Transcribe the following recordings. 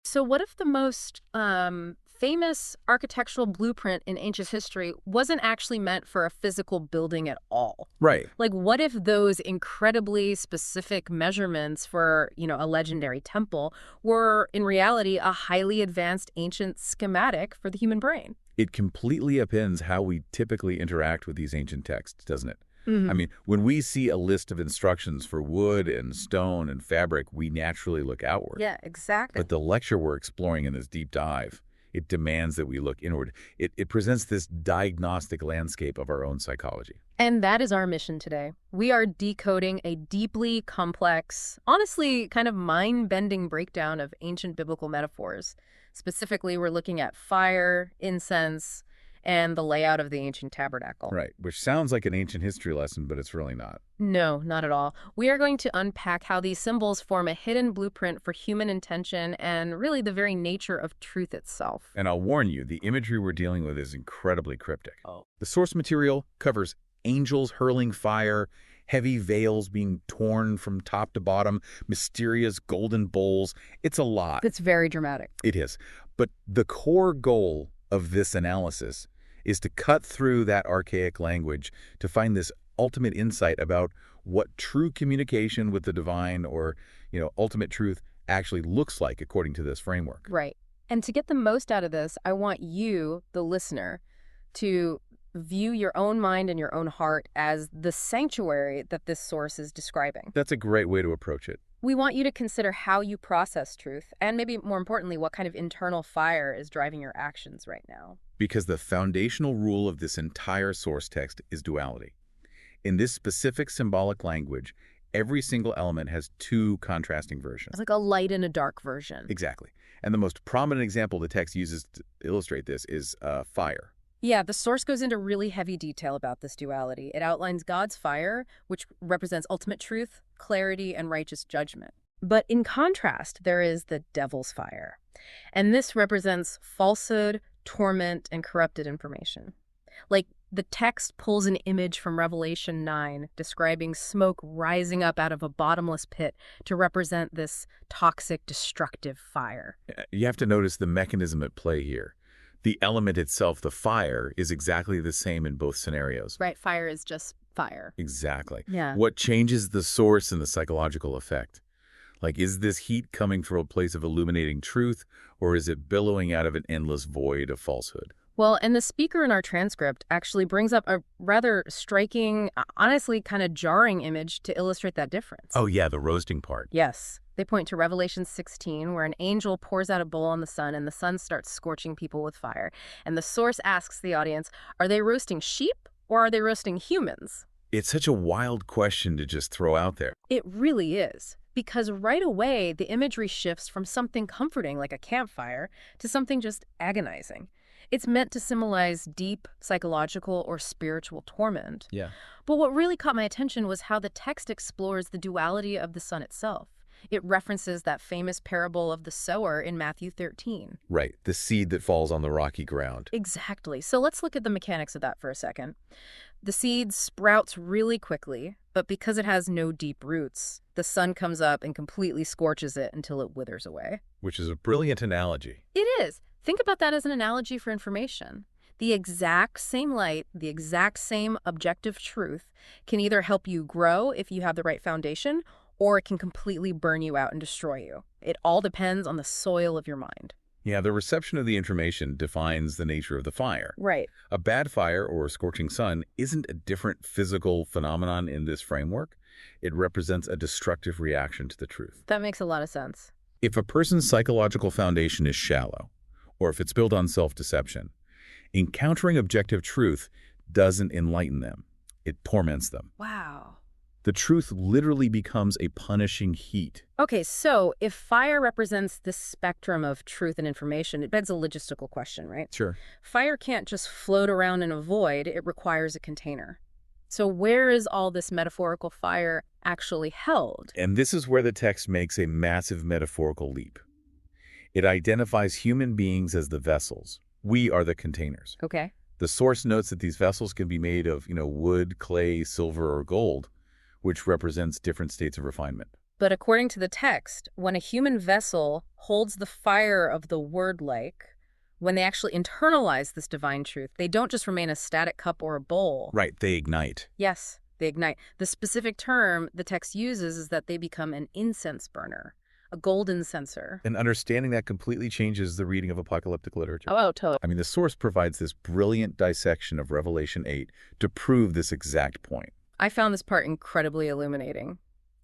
So what if the most famous architectural blueprint in ancient history wasn't actually meant for a physical building at all? Right. Like, what if those incredibly specific measurements for, a legendary temple were, in reality, a highly advanced ancient schematic for the human brain? It completely upends how we typically interact with these ancient texts, doesn't it? I Hmm. mean, when we see a list of instructions for wood and stone and fabric, we naturally look outward. Yeah, exactly. But the lecture we're exploring in this deep dive, it demands that we look inward. It presents this diagnostic landscape of our own psychology. And that is our mission today. We are decoding a deeply complex, honestly, kind of mind-bending breakdown of ancient biblical metaphors. Specifically, we're looking at fire, incense, and the layout of the ancient tabernacle. Right, which sounds like an ancient history lesson, but it's really not. No, not at all. We are going to unpack how these symbols form a hidden blueprint for human intention and really the very nature of truth itself. And I'll warn you, the imagery we're dealing with is incredibly cryptic. Oh. The source material covers angels hurling fire, heavy veils being torn from top to bottom, mysterious golden bowls. It's a lot. It's very dramatic. It is. But the core goal of this analysis is to cut through that archaic language to find this ultimate insight about what true communication with the divine or, ultimate truth actually looks like according to this framework. Right. And to get the most out of this, I want you, the listener, to view your own mind and your own heart as the sanctuary that this source is describing. That's a great way to approach it. We want you to consider how you process truth, and maybe more importantly, what kind of internal fire is driving your actions right now. Because the foundational rule of this entire source text is duality. In this specific symbolic language, every single element has two contrasting versions. It's like a light and a dark version. Exactly. And the most prominent example the text uses to illustrate this is fire. Yeah, the source goes into really heavy detail about this duality. It outlines God's fire, which represents ultimate truth, clarity, and righteous judgment. But in contrast, there is the devil's fire. And this represents falsehood, torment, and corrupted information. Like, the text pulls an image from Revelation 9, describing smoke rising up out of a bottomless pit to represent this toxic, destructive fire. You have to notice the mechanism at play here. The element itself, the fire, is exactly the same in both scenarios. Right, fire is just fire. Exactly. Yeah. What changes the source and the psychological effect? Like, is this heat coming from a place of illuminating truth, or is it billowing out of an endless void of falsehood? Well, and the speaker in our transcript actually brings up a rather striking, honestly kind of jarring image to illustrate that difference. Oh, yeah, the roasting part. Yes. They point to Revelation 16, where an angel pours out a bowl on the sun, and the sun starts scorching people with fire. And the source asks the audience, are they roasting sheep, or are they roasting humans? It's such a wild question to just throw out there. It really is. Because right away, the imagery shifts from something comforting, like a campfire, to something just agonizing. It's meant to symbolize deep psychological or spiritual torment. Yeah. But what really caught my attention was how the text explores the duality of the sun itself. It references that famous parable of the sower in Matthew 13. Right, the seed that falls on the rocky ground. Exactly. So let's look at the mechanics of that for a second. The seed sprouts really quickly, but because it has no deep roots, the sun comes up and completely scorches it until it withers away. Which is a brilliant analogy. It is. Think about that as an analogy for information. The exact same light, the exact same objective truth can either help you grow if you have the right foundation, or it can completely burn you out and destroy you. It all depends on the soil of your mind. Yeah, the reception of the information defines the nature of the fire. Right. A bad fire or a scorching sun isn't a different physical phenomenon in this framework. It represents a destructive reaction to the truth. That makes a lot of sense. If a person's psychological foundation is shallow, or if it's built on self-deception, encountering objective truth doesn't enlighten them. It torments them. Wow. The truth literally becomes a punishing heat. Okay, so if fire represents this spectrum of truth and information, it begs a logistical question, right? Sure. Fire can't just float around in a void. It requires a container. So where is all this metaphorical fire actually held? And this is where the text makes a massive metaphorical leap. It identifies human beings as the vessels. We are the containers. Okay. The source notes that these vessels can be made of, wood, clay, silver, or gold, which represents different states of refinement. But according to the text, when a human vessel holds the fire of the word-like, when they actually internalize this divine truth, they don't just remain a static cup or a bowl. Right, they ignite. Yes, they ignite. The specific term the text uses is that they become an incense burner, a golden censer. And understanding that completely changes the reading of apocalyptic literature. Oh, totally. I mean, the source provides this brilliant dissection of Revelation 8 to prove this exact point. I found this part incredibly illuminating.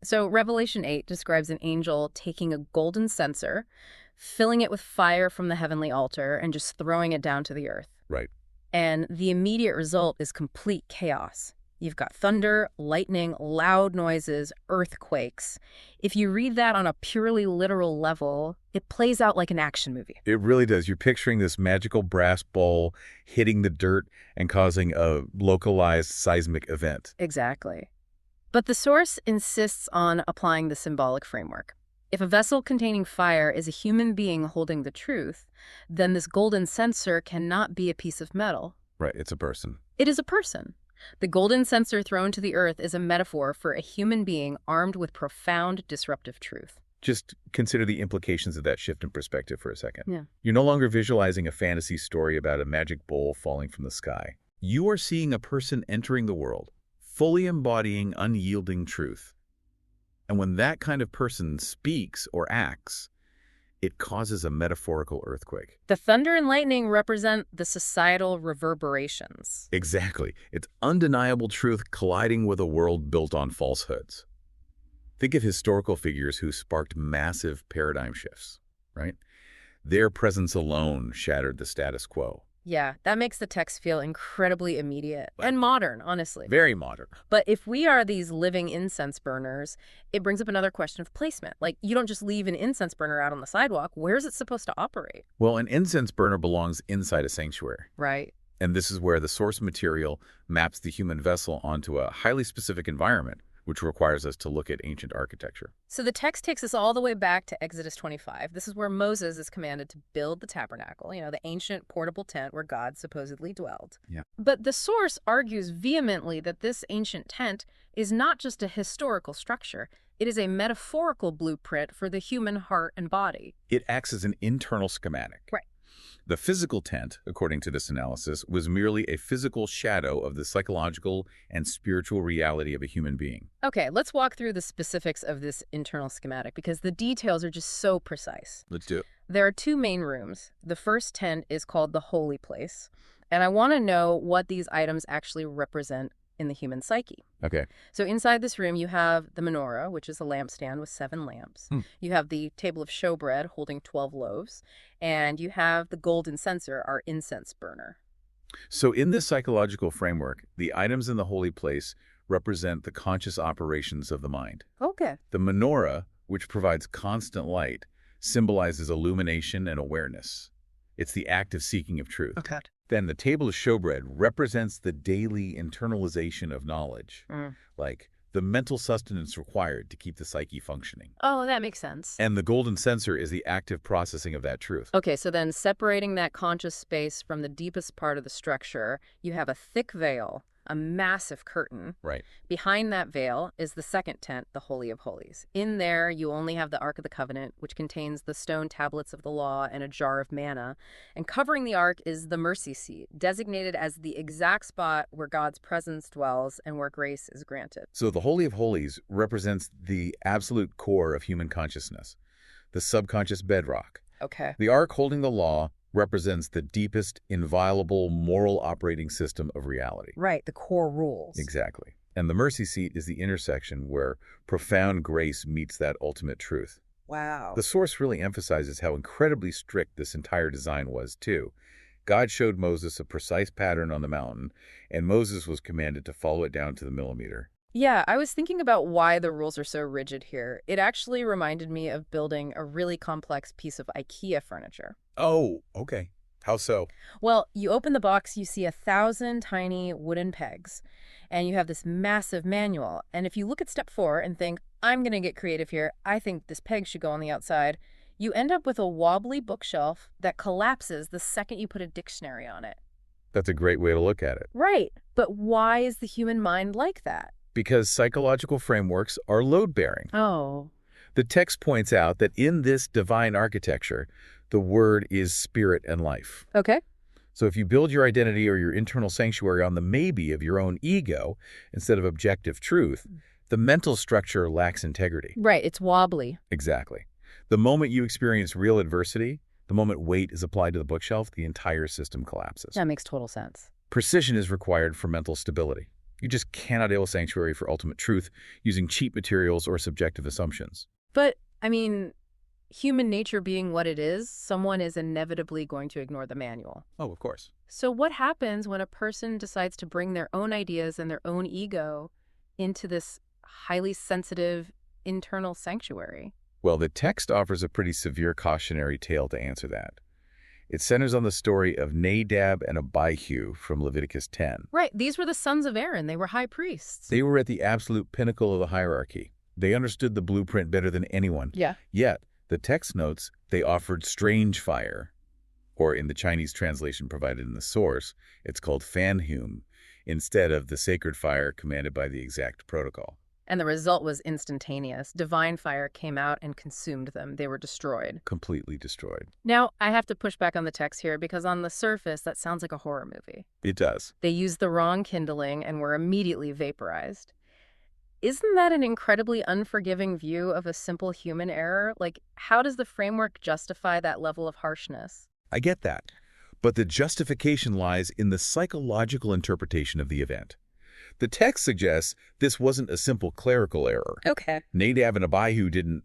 So Revelation 8 describes an angel taking a golden censer, filling it with fire from the heavenly altar, and just throwing it down to the earth. Right. And the immediate result is complete chaos. You've got thunder, lightning, loud noises, earthquakes. If you read that on a purely literal level, it plays out like an action movie. It really does. You're picturing this magical brass bowl hitting the dirt and causing a localized seismic event. Exactly. But the source insists on applying the symbolic framework. If a vessel containing fire is a human being holding the truth, then this golden censer cannot be a piece of metal. Right, it's a person. It is a person. The golden censer thrown to the earth is a metaphor for a human being armed with profound disruptive truth. Just consider the implications of that shift in perspective for a second. Yeah. You're no longer visualizing a fantasy story about a magic bowl falling from the sky. You are seeing a person entering the world, fully embodying unyielding truth. And when that kind of person speaks or acts, it causes a metaphorical earthquake. The thunder and lightning represent the societal reverberations. Exactly. It's undeniable truth colliding with a world built on falsehoods. Think of historical figures who sparked massive paradigm shifts, right? Their presence alone shattered the status quo. Yeah, that makes the text feel incredibly immediate and modern, honestly. Very modern. But if we are these living incense burners, it brings up another question of placement. Like, you don't just leave an incense burner out on the sidewalk. Where's it supposed to operate? Well, an incense burner belongs inside a sanctuary. Right. And this is where the source material maps the human vessel onto a highly specific environment, which requires us to look at ancient architecture. So the text takes us all the way back to Exodus 25. This is where Moses is commanded to build the tabernacle, the ancient portable tent where God supposedly dwelled. Yeah. But the source argues vehemently that this ancient tent is not just a historical structure. It is a metaphorical blueprint for the human heart and body. It acts as an internal schematic. Right. The physical tent, according to this analysis, was merely a physical shadow of the psychological and spiritual reality of a human being. Okay, let's walk through the specifics of this internal schematic because the details are just so precise. Let's do it. There are two main rooms. The first tent is called the holy place, and I want to know what these items actually represent in the human psyche. Okay. So inside this room, you have the menorah, which is a lampstand with 7 lamps. You have the table of showbread holding 12 loaves, and you have the golden censer, our incense burner. So in this psychological framework, the items in the holy place represent the conscious operations of the mind. Okay. The menorah, which provides constant light, symbolizes illumination and awareness. It's the active seeking of truth. Okay. Then the table of showbread represents the daily internalization of knowledge, like the mental sustenance required to keep the psyche functioning. Oh, that makes sense. And the golden censer is the active processing of that truth. Okay, so then separating that conscious space from the deepest part of the structure, you have a thick veil, a massive curtain. Right. Behind that veil is the second tent, the Holy of Holies. In there, you only have the Ark of the Covenant, which contains the stone tablets of the law and a jar of manna. And covering the Ark is the mercy seat, designated as the exact spot where God's presence dwells and where grace is granted. So the Holy of Holies represents the absolute core of human consciousness, the subconscious bedrock. Okay. The Ark holding the law represents the deepest, inviolable moral operating system of reality. Right, the core rules. Exactly. And the mercy seat is the intersection where profound grace meets that ultimate truth. Wow. The source really emphasizes how incredibly strict this entire design was, too. God showed Moses a precise pattern on the mountain, and Moses was commanded to follow it down to the millimeter. Yeah, I was thinking about why the rules are so rigid here. It actually reminded me of building a really complex piece of IKEA furniture. Oh, okay. How so? Well, you open the box, you see 1,000 tiny wooden pegs, and you have this massive manual. And if you look at step 4 and think, I'm going to get creative here, I think this peg should go on the outside, you end up with a wobbly bookshelf that collapses the second you put a dictionary on it. That's a great way to look at it. Right. But why is the human mind like that? Because psychological frameworks are load-bearing. Oh. The text points out that in this divine architecture, the word is spirit and life. Okay. So if you build your identity or your internal sanctuary on the maybe of your own ego instead of objective truth, the mental structure lacks integrity. Right, it's wobbly. Exactly. The moment you experience real adversity, the moment weight is applied to the bookshelf, the entire system collapses. That makes total sense. Precision is required for mental stability. You just cannot build a sanctuary for ultimate truth using cheap materials or subjective assumptions. But, I mean, human nature being what it is, someone is inevitably going to ignore the manual. Oh, of course. So what happens when a person decides to bring their own ideas and their own ego into this highly sensitive internal sanctuary? Well, the text offers a pretty severe cautionary tale to answer that. It centers on the story of Nadab and Abihu from Leviticus 10. Right, these were the sons of Aaron. They were high priests. They were at the absolute pinnacle of the hierarchy. They understood the blueprint better than anyone. Yeah. Yet, the text notes they offered strange fire, or in the Chinese translation provided in the source, it's called fanhum, instead of the sacred fire commanded by the exact protocol. And the result was instantaneous. Divine fire came out and consumed them. They were destroyed. Completely destroyed. Now, I have to push back on the text here because on the surface, that sounds like a horror movie. It does. They used the wrong kindling and were immediately vaporized. Isn't that an incredibly unforgiving view of a simple human error? Like, how does the framework justify that level of harshness? I get that. But the justification lies in the psychological interpretation of the event. The text suggests this wasn't a simple clerical error. Okay. Nadab and Abihu didn't,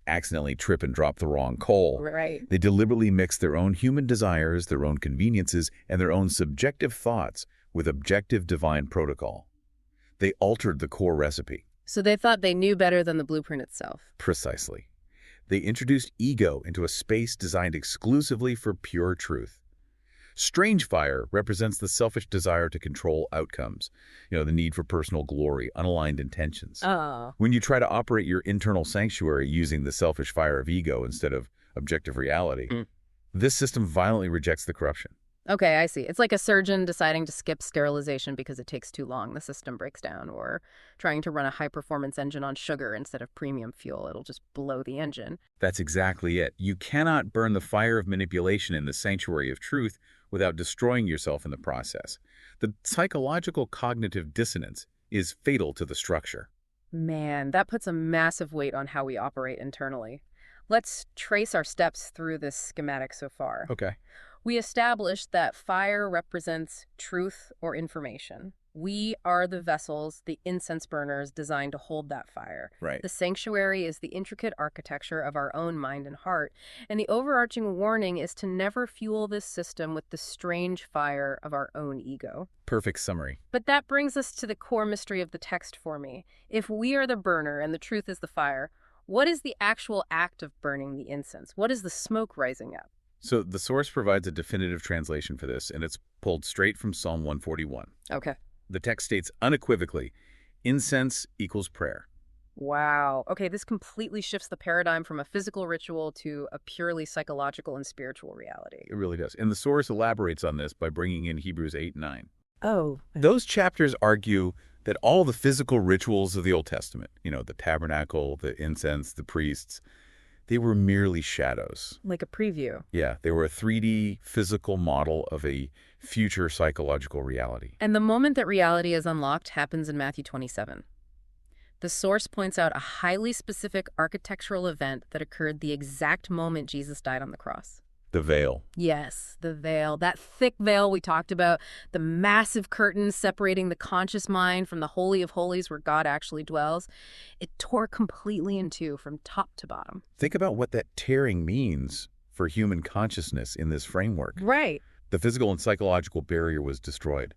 accidentally trip and drop the wrong coal. Right. They deliberately mixed their own human desires, their own conveniences, and their own subjective thoughts with objective divine protocol. They altered the core recipe. So they thought they knew better than the blueprint itself. Precisely. They introduced ego into a space designed exclusively for pure truth. Strange fire represents the selfish desire to control outcomes, the need for personal glory, unaligned intentions. Oh. When you try to operate your internal sanctuary using the selfish fire of ego instead of objective reality, this system violently rejects the corruption. Okay, I see. It's like a surgeon deciding to skip sterilization because it takes too long. The system breaks down. Or trying to run a high-performance engine on sugar instead of premium fuel. It'll just blow the engine. That's exactly it. You cannot burn the fire of manipulation in the sanctuary of truth without destroying yourself in the process. The psychological cognitive dissonance is fatal to the structure. Man, that puts a massive weight on how we operate internally. Let's trace our steps through this schematic so far. Okay. We established that fire represents truth or information. We are the vessels, the incense burners designed to hold that fire. Right. The sanctuary is the intricate architecture of our own mind and heart. And the overarching warning is to never fuel this system with the strange fire of our own ego. Perfect summary. But that brings us to the core mystery of the text for me. If we are the burner and the truth is the fire, what is the actual act of burning the incense? What is the smoke rising up? So the source provides a definitive translation for this, and it's pulled straight from Psalm 141. Okay. The text states unequivocally, incense equals prayer. Wow. Okay, this completely shifts the paradigm from a physical ritual to a purely psychological and spiritual reality. It really does. And the source elaborates on this by bringing in Hebrews 8 and 9. Oh. Those chapters argue that all the physical rituals of the Old Testament, the tabernacle, the incense, the priests, they were merely shadows. Like a preview. Yeah, they were a 3D physical model of a future psychological reality. And the moment that reality is unlocked happens in Matthew 27. The source points out a highly specific architectural event that occurred the exact moment Jesus died on the cross. The veil. Yes, the veil. That thick veil we talked about, the massive curtain separating the conscious mind from the Holy of Holies where God actually dwells. It tore completely in two from top to bottom. Think about what that tearing means for human consciousness in this framework. Right. The physical and psychological barrier was destroyed.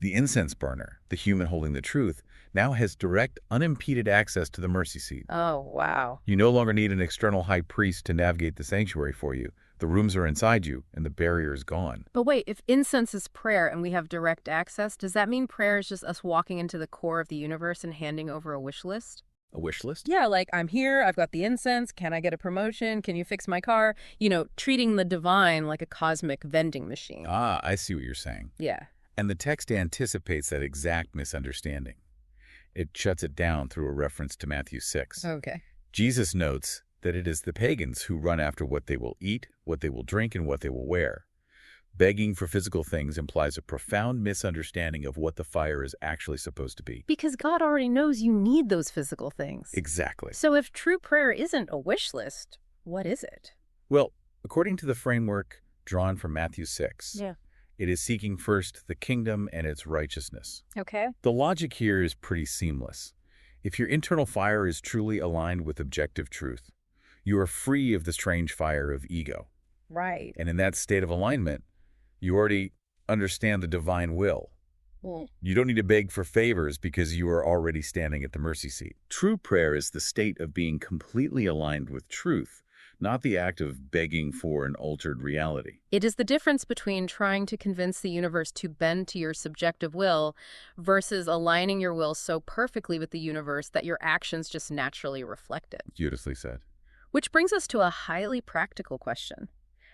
The incense burner, the human holding the truth, now has direct, unimpeded access to the mercy seat. Oh, wow. You no longer need an external high priest to navigate the sanctuary for you. The rooms are inside you, and the barrier is gone. But wait, if incense is prayer and we have direct access, does that mean prayer is just us walking into the core of the universe and handing over a wish list? A wish list? Yeah, like, I'm here, I've got the incense, can I get a promotion, can you fix my car? Treating the divine like a cosmic vending machine. Ah, I see what you're saying. Yeah. And the text anticipates that exact misunderstanding. It shuts it down through a reference to Matthew 6. Okay. Jesus notes that it is the pagans who run after what they will eat, what they will drink, and what they will wear. Begging for physical things implies a profound misunderstanding of what the fire is actually supposed to be. Because God already knows you need those physical things. Exactly. So if true prayer isn't a wish list, what is it? Well, according to the framework drawn from Matthew 6, it is seeking first the kingdom and its righteousness. Okay. The logic here is pretty seamless. If your internal fire is truly aligned with objective truth, you are free of the strange fire of ego. Right. And in that state of alignment, you already understand the divine will. You don't need to beg for favors because you are already standing at the mercy seat. True prayer is the state of being completely aligned with truth, not the act of begging for an altered reality. It is the difference between trying to convince the universe to bend to your subjective will versus aligning your will so perfectly with the universe that your actions just naturally reflect it. Beautifully said. Which brings us to a highly practical question.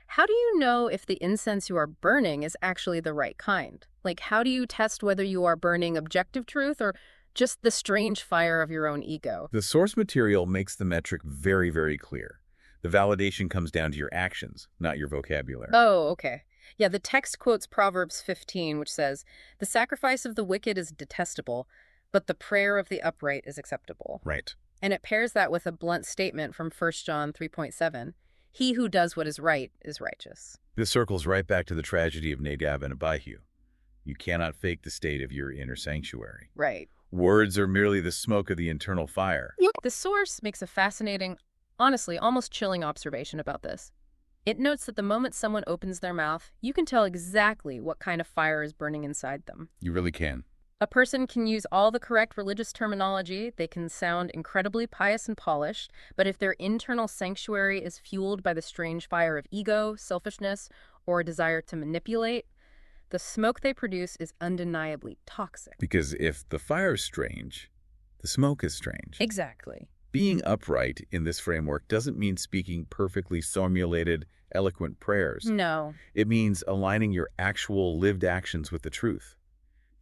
How do you know if the incense you are burning is actually the right kind? Like, how do you test whether you are burning objective truth or just the strange fire of your own ego? The source material makes the metric very, very clear. The validation comes down to your actions, not your vocabulary. Oh, okay. Yeah, the text quotes Proverbs 15, which says, "The sacrifice of the wicked is detestable, but the prayer of the upright is acceptable." Right. And it pairs that with a blunt statement from 1 John 3.7. He who does what is right is righteous. This circles right back to the tragedy of Nadab and Abihu. You cannot fake the state of your inner sanctuary. Right. Words are merely the smoke of the internal fire. The source makes a fascinating, honestly, almost chilling observation about this. It notes that the moment someone opens their mouth, you can tell exactly what kind of fire is burning inside them. You really can. A person can use all the correct religious terminology, they can sound incredibly pious and polished, but if their internal sanctuary is fueled by the strange fire of ego, selfishness, or a desire to manipulate, the smoke they produce is undeniably toxic. Because if the fire is strange, the smoke is strange. Exactly. Being upright in this framework doesn't mean speaking perfectly formulated, eloquent prayers. No. It means aligning your actual lived actions with the truth.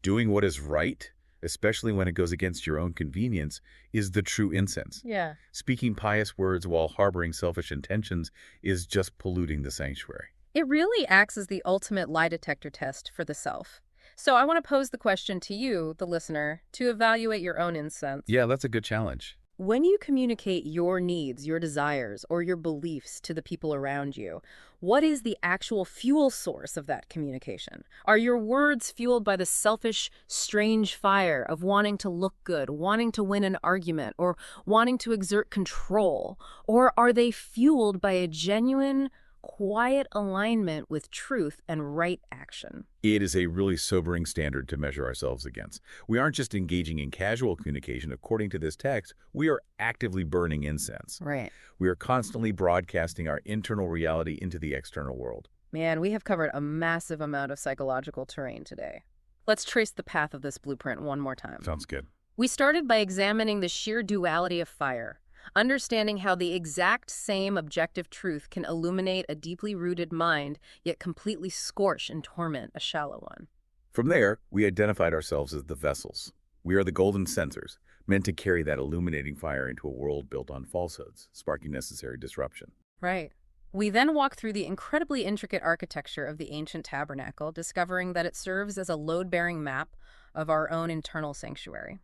Doing what is right, especially when it goes against your own convenience, is the true incense. Yeah. Speaking pious words while harboring selfish intentions is just polluting the sanctuary. It really acts as the ultimate lie detector test for the self. So I want to pose the question to you, the listener, to evaluate your own incense. Yeah, that's a good challenge. When you communicate your needs, your desires, or your beliefs to the people around you, what is the actual fuel source of that communication? Are your words fueled by the selfish, strange fire of wanting to look good, wanting to win an argument, or wanting to exert control? Or are they fueled by a genuine, quiet alignment with truth and right action? It is a really sobering standard to measure ourselves against. We aren't just engaging in casual communication. According to this text, we are actively burning incense. Right. We are constantly broadcasting our internal reality into the external world. Man, we have covered a massive amount of psychological terrain today. Let's trace the path of this blueprint one more time. Sounds good. We started by examining the sheer duality of fire, understanding how the exact same objective truth can illuminate a deeply rooted mind, yet completely scorch and torment a shallow one. From there, we identified ourselves as the vessels. We are the golden censers, meant to carry that illuminating fire into a world built on falsehoods, sparking necessary disruption. Right. We then walk through the incredibly intricate architecture of the ancient tabernacle, discovering that it serves as a load-bearing map of our own internal sanctuary.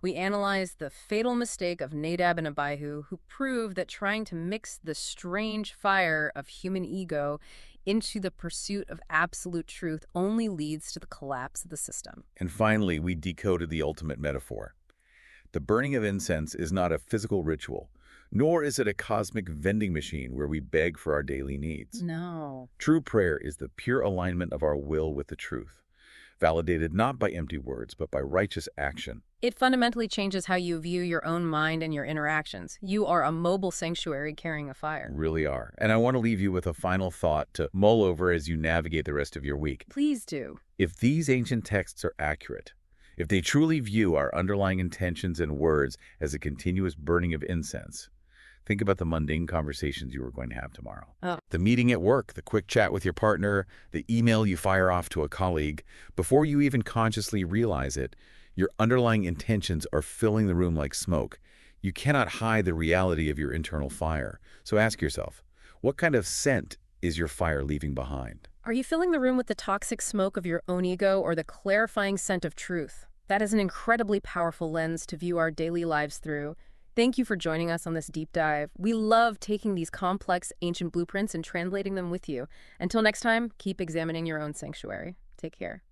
We analyzed the fatal mistake of Nadab and Abihu, who proved that trying to mix the strange fire of human ego into the pursuit of absolute truth only leads to the collapse of the system. And finally, we decoded the ultimate metaphor. The burning of incense is not a physical ritual, nor is it a cosmic vending machine where we beg for our daily needs. No. True prayer is the pure alignment of our will with the truth, validated not by empty words, but by righteous action. It fundamentally changes how you view your own mind and your interactions. You are a mobile sanctuary carrying a fire. Really are. And I want to leave you with a final thought to mull over as you navigate the rest of your week. Please do. If these ancient texts are accurate, if they truly view our underlying intentions and words as a continuous burning of incense, think about the mundane conversations you are going to have tomorrow. Oh. The meeting at work, the quick chat with your partner, the email you fire off to a colleague. Before you even consciously realize it, your underlying intentions are filling the room like smoke, You cannot hide the reality of your internal fire. So ask yourself, what kind of scent is your fire leaving behind? Are you filling the room with the toxic smoke of your own ego or the clarifying scent of truth? That is an incredibly powerful lens to view our daily lives through. Thank you for joining us on this deep dive. We love taking these complex ancient blueprints and translating them with you. Until next time, keep examining your own sanctuary. Take care.